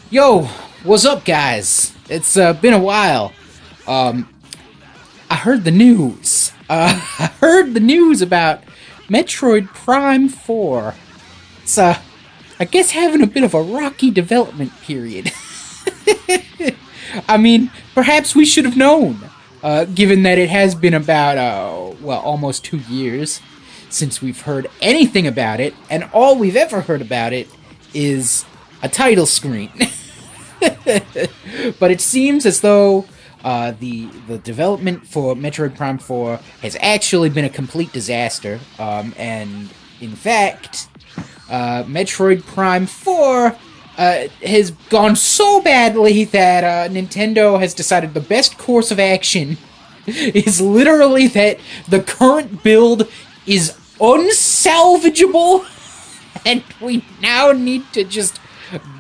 Yo, what's up, guys? It's been a while. I heard the news. I heard the news about Metroid Prime 4. It's, I guess having a bit of a rocky development period. I mean, perhaps we should have known, given that it has been about, almost 2 years since we've heard anything about it, and all we've ever heard about it is a title screen. But it seems as though the development for Metroid Prime 4 has actually been a complete disaster, and in fact, Metroid Prime 4 has gone so badly that Nintendo has decided the best course of action is literally that the current build is unsalvageable, and we now need to just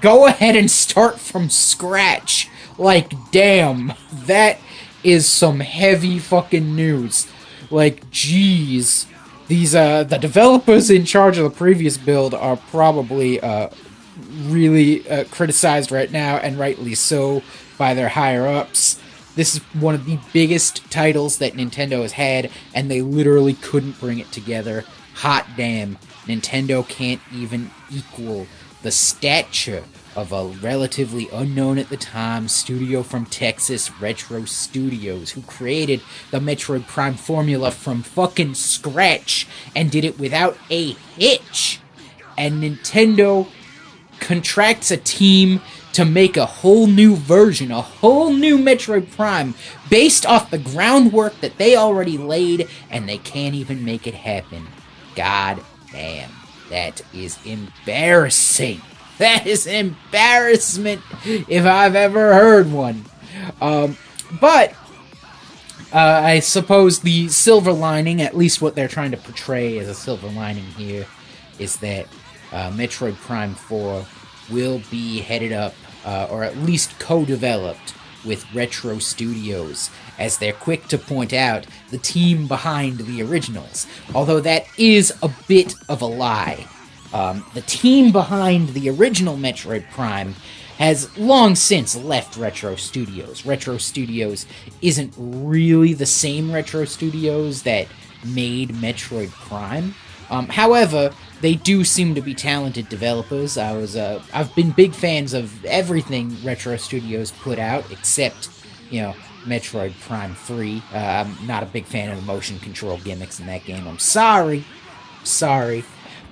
go ahead and start from scratch. Like, damn, that is some heavy fucking news. Like, jeez. These, the developers in charge of the previous build are probably, really criticized right now, and rightly so, by their higher-ups. This is one of the biggest titles that Nintendo has had, and they literally couldn't bring it together. Hot damn, Nintendo can't even equal the stature of a relatively unknown at the time studio from Texas, Retro Studios, who created the Metroid Prime formula from fucking scratch and did it without a hitch. And Nintendo contracts a team to make a whole new version, a whole new Metroid Prime, based off the groundwork that they already laid, and they can't even make it happen. God damn, that is embarrassing. That is an embarrassment if I've ever heard one. But I suppose the silver lining, at least what they're trying to portray as a silver lining here, is that Metroid Prime 4 will be headed up, or at least co-developed, with Retro Studios, as they're quick to point out, the team behind the originals. Although that is a bit of a lie. The team behind the original Metroid Prime has long since left Retro Studios. Retro Studios isn't really the same Retro Studios that made Metroid Prime. However, they do seem to be talented developers. I've been big fans of everything Retro Studios put out, except, Metroid Prime 3. I'm not a big fan of the motion control gimmicks in that game. I'm sorry.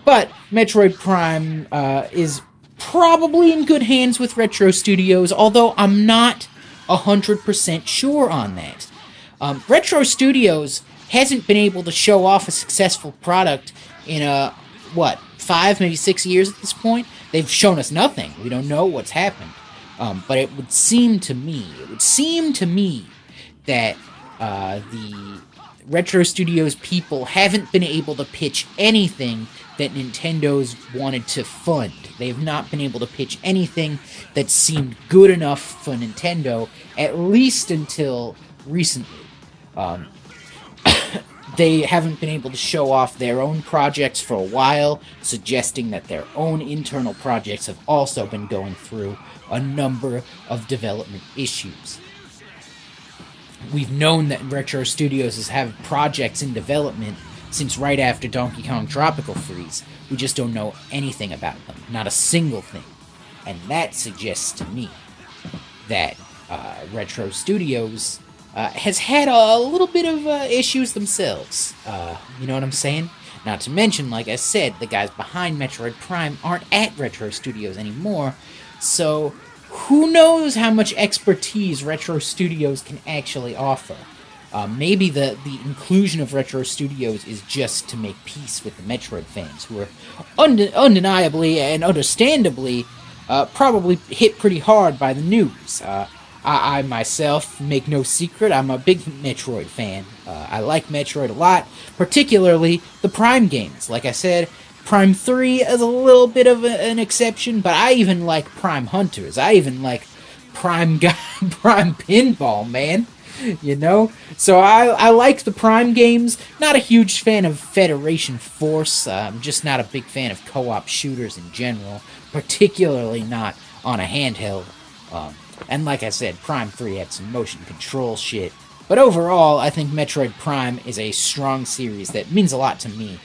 But Metroid Prime is probably in good hands with Retro Studios, although I'm not 100% sure on that. Retro Studios hasn't been able to show off a successful product in 5, maybe 6 years at this point. They've shown us nothing. We don't know what's happened. But it would seem to me that the Retro Studios people haven't been able to pitch anything that Nintendo's wanted to fund. They've not been able to pitch anything that seemed good enough for Nintendo, at least until recently. They haven't been able to show off their own projects for a while, suggesting that their own internal projects have also been going through a number of development issues. We've known that Retro Studios has had projects in development since right after Donkey Kong Tropical Freeze. We just don't know anything about them, not a single thing. And that suggests to me that Retro Studios has had a little bit of issues themselves. You know what I'm saying? Not to mention, like I said, the guys behind Metroid Prime aren't at Retro Studios anymore, so who knows how much expertise Retro Studios can actually offer. Maybe the inclusion of Retro Studios is just to make peace with the Metroid fans, who are undeniably and understandably probably hit pretty hard by the news. I myself make no secret, I'm a big Metroid fan. I like Metroid a lot, particularly the Prime games. Like I said, Prime 3 is a little bit of an exception, but I even like Prime Hunters. I even like Prime Pinball, man. you know? So I like the Prime games. Not a huge fan of Federation Force. I'm just not a big fan of co-op shooters in general, particularly not on a handheld. Um, and like I said, Prime 3 had some motion control shit. But overall, I think Metroid Prime is a strong series that means a lot to me.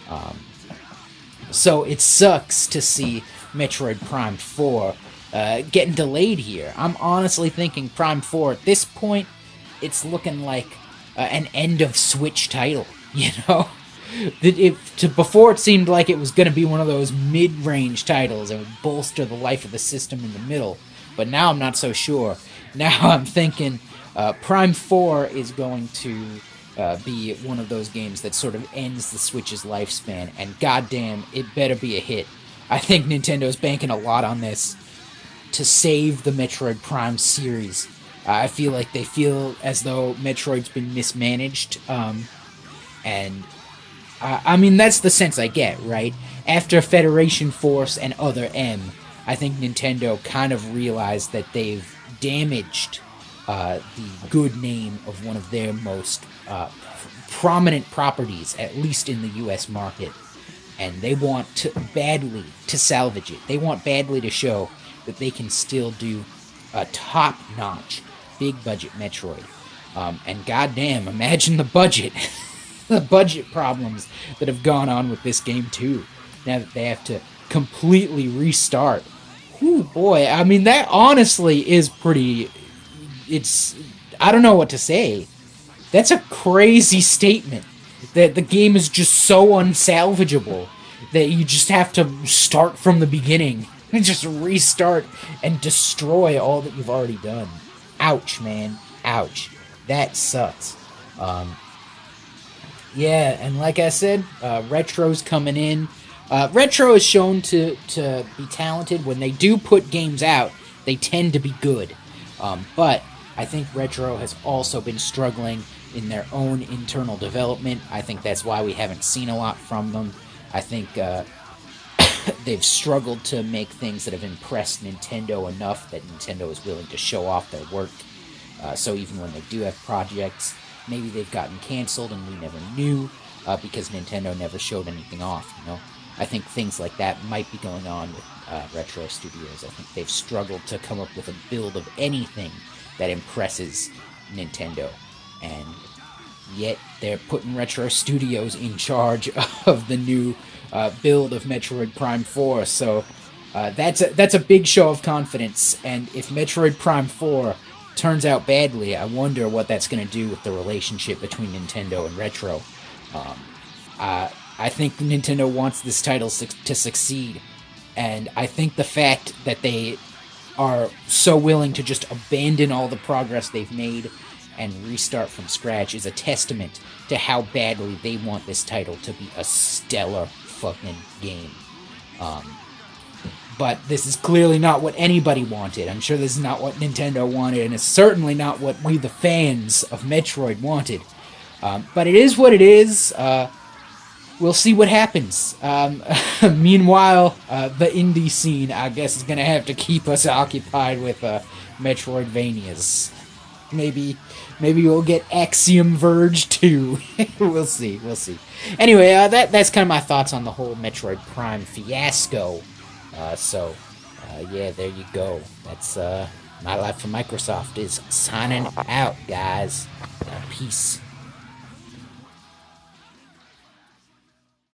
Um, so it sucks to see Metroid Prime 4 getting delayed here. I'm honestly thinking Prime 4 at this point, it's looking like an end of Switch title, you know? Before it seemed like it was going to be one of those mid-range titles that would bolster the life of the system in the middle, but now I'm not so sure. Now I'm thinking Prime 4 is going to be one of those games that sort of ends the Switch's lifespan, and goddamn, it better be a hit. I think Nintendo's banking a lot on this to save the Metroid Prime series. I feel like they feel as though Metroid's been mismanaged, and I mean, that's the sense I get, right? After Federation Force and Other M, I think Nintendo kind of realized that they've damaged the good name of one of their most prominent properties, at least in the US market. And they want badly to salvage it. They want badly to show that they can still do a top-notch, big-budget Metroid. And goddamn, imagine the budget. The budget problems that have gone on with this game, too. Now that they have to completely restart. Whew, boy, I mean, that honestly is pretty... I don't know what to say. That's a crazy statement. That the game is just so unsalvageable that you just have to start from the beginning and just restart and destroy all that you've already done. Ouch, man. Ouch. That sucks. Yeah, and like I said, Retro's coming in. Retro is shown to be talented. When they do put games out, they tend to be good. But I think Retro has also been struggling in their own internal development. I think that's why we haven't seen a lot from them. I think they've struggled to make things that have impressed Nintendo enough that Nintendo is willing to show off their work. So even when they do have projects, maybe they've gotten canceled and we never knew because Nintendo never showed anything off, you know? I think things like that might be going on with Retro Studios. I think they've struggled to come up with a build of anything that impresses Nintendo. And yet they're putting Retro Studios in charge of the new build of Metroid Prime 4. So that's a big show of confidence. And if Metroid Prime 4 turns out badly, I wonder what that's going to do with the relationship between Nintendo and Retro. I think Nintendo wants this title to succeed, and I think the fact that they are so willing to just abandon all the progress they've made and restart from scratch is a testament to how badly they want this title to be a stellar fucking game. But this is clearly not what anybody wanted. I'm sure this is not what Nintendo wanted, and it's certainly not what we, the fans of Metroid, wanted. But it is what it is. We'll see what happens. Meanwhile, the indie scene, I guess, is going to have to keep us occupied with Metroidvanias. Maybe we'll get Axiom Verge 2. We'll see. Anyway, that's kind of my thoughts on the whole Metroid Prime fiasco. Yeah, there you go. That's My Life from Microsoft is signing out, guys. Peace.